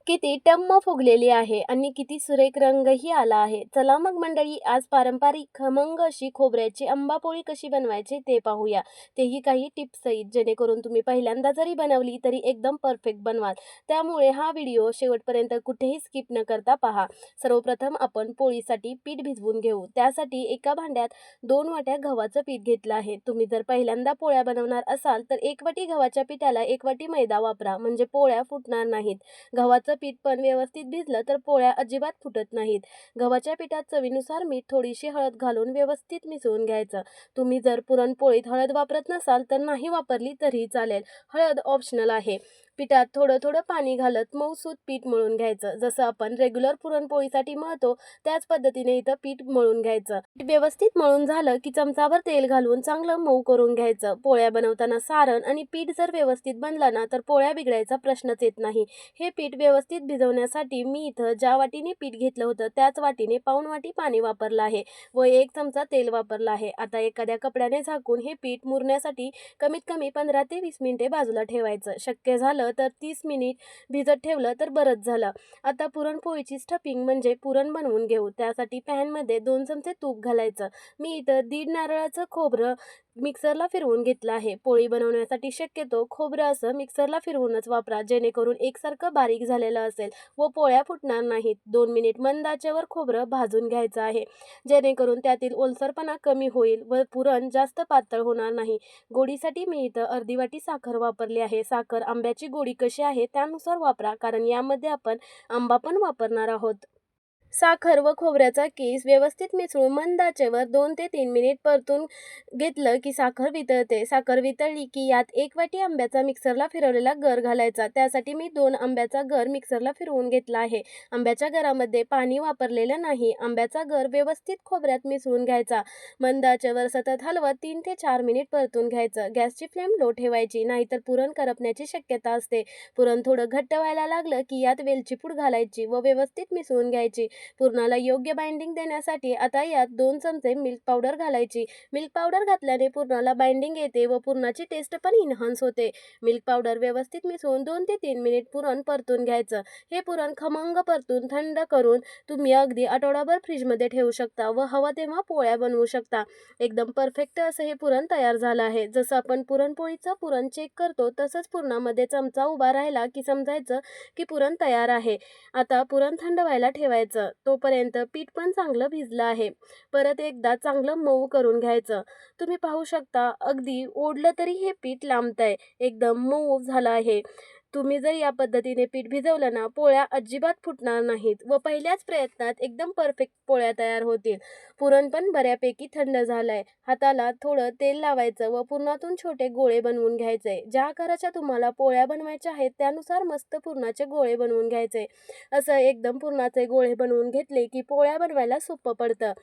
किती टम्म फुगलेली आहे आणि किती सुरेख रंगही आला आहे. चला मग मंडळी, आज पारंपरिक खमंग अशी खोबऱ्याची आंबापोळी कशी बनवायची ते पाहूया. तेही काही टिप्स सहित, जेणेकरून तुम्ही पहिल्यांदा जरी बनवली तरी एकदम परफेक्ट बनवाल. त्यामुळे हा व्हिडिओ शेवटपर्यंत कुठेही स्किप न करता पहा. सर्वप्रथम आपण पोळीसाठी पीठ भिजवून घेऊ. त्यासाठी एका भांड्यात 2 वाट्या गव्हाचं पीठ घेतलं आहे. तुम्ही जर पहिल्यांदा पोळ्या बनवणार असाल तर 1 वाटी गव्हाच्या पिठाला 1 वाटी मैदा वापरा, म्हणजे पोळ्या फुटणार नाहीत. गव्हाचं पीठ पण व्यवस्थित भिजलं तर पोळ्या अजिबात फुटत नाहीत. गव्हाच्या पिठात चवीनुसार मीठ, थोडीशी हळद घालून व्यवस्थित मिसळून घ्यायचं. तुम्ही जर पुरणपोळीत हळद वापरत नसाल तर नाही वापरली तरीही चालेल. हळद ऑप्शनल आहे. पिठात थोडं थोडं पाणी घालत मऊसूत पीठ मळून घ्यायचं. जसं आपण रेग्युलर पुरणपोळीसाठी मळतो त्याच पद्धतीने इथं पीठ मळून घ्यायचं. पीठ व्यवस्थित मळून झालं की चमचाभर तेल घालून चांगलं मऊ करून घ्यायचं. पोळ्या बनवताना सारण आणि पीठ जर व्यवस्थित बनलं ना तर पोळ्या बिघडायचा प्रश्नच येत नाही. हे पीठ व्यवस्थित भिजवण्यासाठी मी इथं ज्या वाटीने पीठ घेतलं होतं त्याच वाटीने पाऊण वाटी पाणी वापरलं आहे व 1 चमचा तेल वापरलं आहे. आता एखाद्या कपड्याने झाकून हे पीठ मुरण्यासाठी कमीत कमी 15 ते 20 मिनिटे बाजूला ठेवायचं. शक्य झालं तर 30 मिनिट भिजत ठेवलं तर बरंच झालं. आता पुरणपोळीची स्टफिंग म्हणजे पुरण बनवून घेऊ. त्यासाठी पॅनमध्ये 2 चमचे तूप घालायचं. मी इथं 1.5 नारळाचं खोबरं मिक्सरला फिरवून घेतलं आहे. पोळी बनवण्यासाठी शक्यतो खोबरं असं मिक्सरला फिरवूनच वापरा, जेणेकरून एकसारखं बारीक झालेलं असेल व पोळ्या फुटणार नाहीत. 2 मिनिट मंद आचेवर खोबरं भाजून घ्यायचं आहे, जेणेकरून त्यातील ओलसरपणा कमी होईल व पुरण जास्त पातळ होणार नाही. गोडीसाठी मी इथं अर्धी वाटी साखर वापरली आहे. साखर आंब्याची गोडी कशी आहे त्यानुसार वापरा, कारण यामध्ये आपण आंबा पण वापरणार आहोत. साखर व खोबऱ्याचा कीस व्यवस्थित मिसळून मंद आचेवर 2 ते 3 मिनिट परतून घेतलं की साखर वितळते. साखर वितळली की यात 1 वाटी आंब्याचा मिक्सरला फिरवलेला गर घालायचा. त्यासाठी मी 2 आंब्याचा गर मिक्सरला फिरवून घेतला आहे. आंब्याच्या गरामध्ये पाणी वापरलेलं नाही. आंब्याचा गर व्यवस्थित खोबऱ्यात मिसळून घ्यायचा. मंद आचेवर सतत हलवत 3 ते 4 मिनिट परतून घ्यायचं. गॅसची फ्लेम लो ठेवायची, नाहीतर पुरण करपण्याची शक्यता असते. पुरण थोडं घट्ट व्हायला लागलं की यात वेलची पूड घालायची व व्यवस्थित मिसळून घ्यायची. पुरणाला योग्य बाइंडिंग देण्यासाठी आता यात 2 चमचे मिल्क पावडर घालायची. मिल्क पावडर घातल्याने पुरणाला बाइंडिंग येते व पुरणाची टेस्ट पण इन्हान्स होते. मिल्क पावडर व्यवस्थित मिसळून 2 ते 3 मिनिट पुरण परतून घ्यायचं. हे पुरण खमंग परतून थंड करून तुम्ही अगदी आठवडाभर फ्रीजमध्ये ठेवू शकता व हवं तेव्हा पोळ्या बनवू शकता. एकदम परफेक्ट असं हे पुरण तयार झालं आहे. जसं आपण पुरणपोळीचं पुरण चेक करतो तसंच पुरणामध्ये चमचा उभा राहिला की समजायचं की पुरण तयार आहे. आता पुरण थंड व्हायला ठेवायचं. तोपर्यंत पीठ पण चांगलं भिजलं आहे. परत एकदा चांगलं मऊ करून घ्यायचं. तुम्ही पाहू शकता, अगदी ओढलं तरी हे पीठ लांबतंय. एकदम मऊ झालं आहे. तुम्ही जर या पद्धतीने पीठ भिजवलं ना, पोळ्या अजिबात फुटणार नाहीत व पहिल्याच प्रयत्नात एकदम परफेक्ट पोळ्या तयार होतील. पुरण पण बऱ्यापैकी थंड झालंय. हाताला थोडं तेल लावायचं व पुरणातून छोटे गोळे बनवून घ्यायचे. ज्या आकाराच्या तुम्हाला पोळ्या बनवायच्या आहेत त्यानुसार मस्त पुरणाचे गोळे बनवून घ्यायचे. असं एकदम पुरणाचे गोळे बनवून घेतले की पोळ्या बनवायला सोपं पडतं.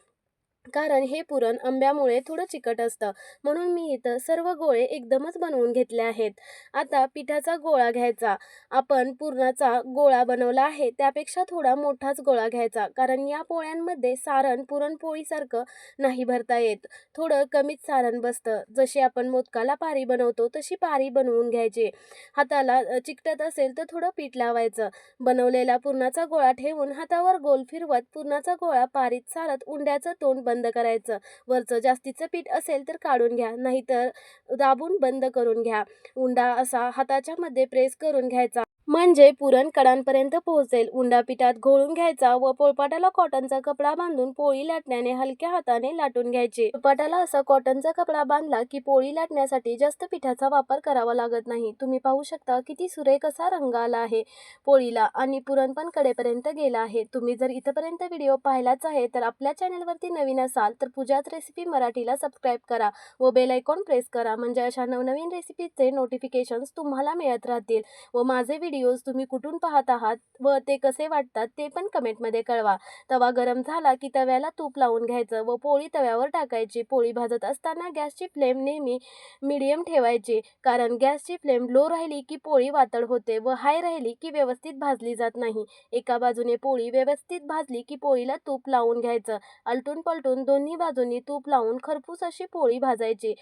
कारण हे पुरण आंब्यामुळे थोडं चिकट असतं, म्हणून मी इथं सर्व गोळे एकदमच बनवून घेतले आहेत. आता पिठाचा गोळा घ्यायचा. आपण पुरणाचा गोळा बनवला आहे त्यापेक्षा थोडा मोठाच गोळा घ्यायचा, कारण या पोळ्यांमध्ये सारण पुरणपोळीसारखं नाही भरता येत. थोडं कमीच सारण बसतं. जशी आपण मोदकाला पारी बनवतो तशी पारी बनवून घ्यायची. हाताला चिकटत असेल तर थोडं पीठ लावायचं. बनवलेला पुरणाचा गोळा ठेवून हातावर गोल फिरवत पुरणाचा गोळा पारीत सारत उंड्याचं तोंड बंद करायचं. वरचं जास्तीचं पीठ असेल तर काढून घ्या, नाहीतर दाबून बंद करून घ्या. उंडा असा हाताच्या मध्ये प्रेस करून घ्यायचा, म्हणजे पुरण कडांपर्यंत पोहोचेल. उंडा पिठात घोळून घ्यायचा व पोळपाटाला कॉटनचा कपडा बांधून पोळी लाटण्याने हलक्या हाताने लाटून घ्यायची. पोळपाटाला असा कॉटनचा कपडा बांधला की पोळी लाटण्यासाठी जास्त पिठाचा वापर करावा लागत नाही. तुम्ही पाहू शकता किती सुरेख असा रंग आला आहे पोळीला आणि पुरण पण कडेपर्यंत गेला आहे. तुम्ही जर इथपर्यंत व्हिडिओ पाहिलाच आहे तर आपल्या चॅनलवरती नवीन असाल तर पूजाच रेसिपी मराठीला सबस्क्राईब करा व बेल आयकॉन प्रेस करा, म्हणजे अशा नवनवीन रेसिपीचे नोटिफिकेशन्स तुम्हाला मिळत राहतील. व माझे व्हिडिओज तुम्ही कुठून पाहत आहात व ते कसे वाटतात ते पण कमेंटमध्ये कळवा. तवा गरम झाला की तव्याला तूप लावून घ्यायचं व पोळी तव्यावर टाकायची. पोळी भाजत असताना गॅसची फ्लेम नेहमी मीडियम ठेवायची, कारण गॅसची फ्लेम लो राहिली की पोळी वातड होते व हाय राहिली की व्यवस्थित भाजली जात नाही. एका बाजूने पोळी व्यवस्थित भाजली की पोळीला तूप लावून घ्यायचं. आलटून पलटून दोन्ही बाजूंनी तूप लावून खरपूस अशी पोळी भाजायची.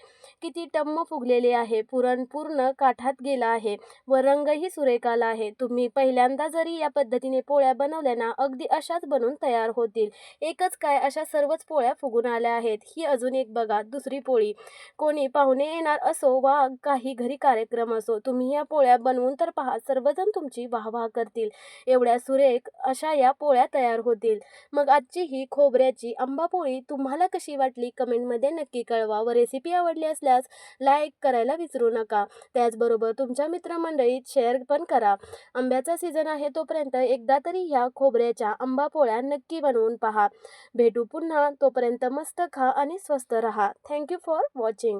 किती टम्म फुगलेली आहे. पुरण पूर्ण काठात गेला आहे व रंगही सुरेख आला आला आहे. तुम्ही पहिल्यांदा जरी या पद्धतीने पोळ्या बनवल्या ना, अगदी अशाच बनून तयार होतील. एकच काय, अशा सर्वच पोळ्या फुगून आल्या आहेत. ही अजून एक बघा दुसरी पोळी. कोणी पाहुणे येणार असो वा काही घरी कार्यक्रम असो, तुम्ही या पोळ्या बनवून तर पहा, सर्वजण तुमची वाह करतील. एवढ्या सुरेख अशा या पोळ्या तयार होतील. मग आजची ही खोबऱ्याची आंबापोळी तुम्हाला कशी वाटली कमेंटमध्ये नक्की कळवा व रेसिपी आवडली असल्यास लाईक करायला विसरू नका. त्याचबरोबर तुमच्या मित्रमंडळीत शेअर पण करा. आंब्याचा सीझन आहे तोपर्यंत एकदा तरी ह्या खोबऱ्याच्या आंबापोळ्या नक्की बनवून पहा. भेटू पुन्हा, तोपर्यंत मस्त खा आणि स्वस्त रहा. Thank you for watching.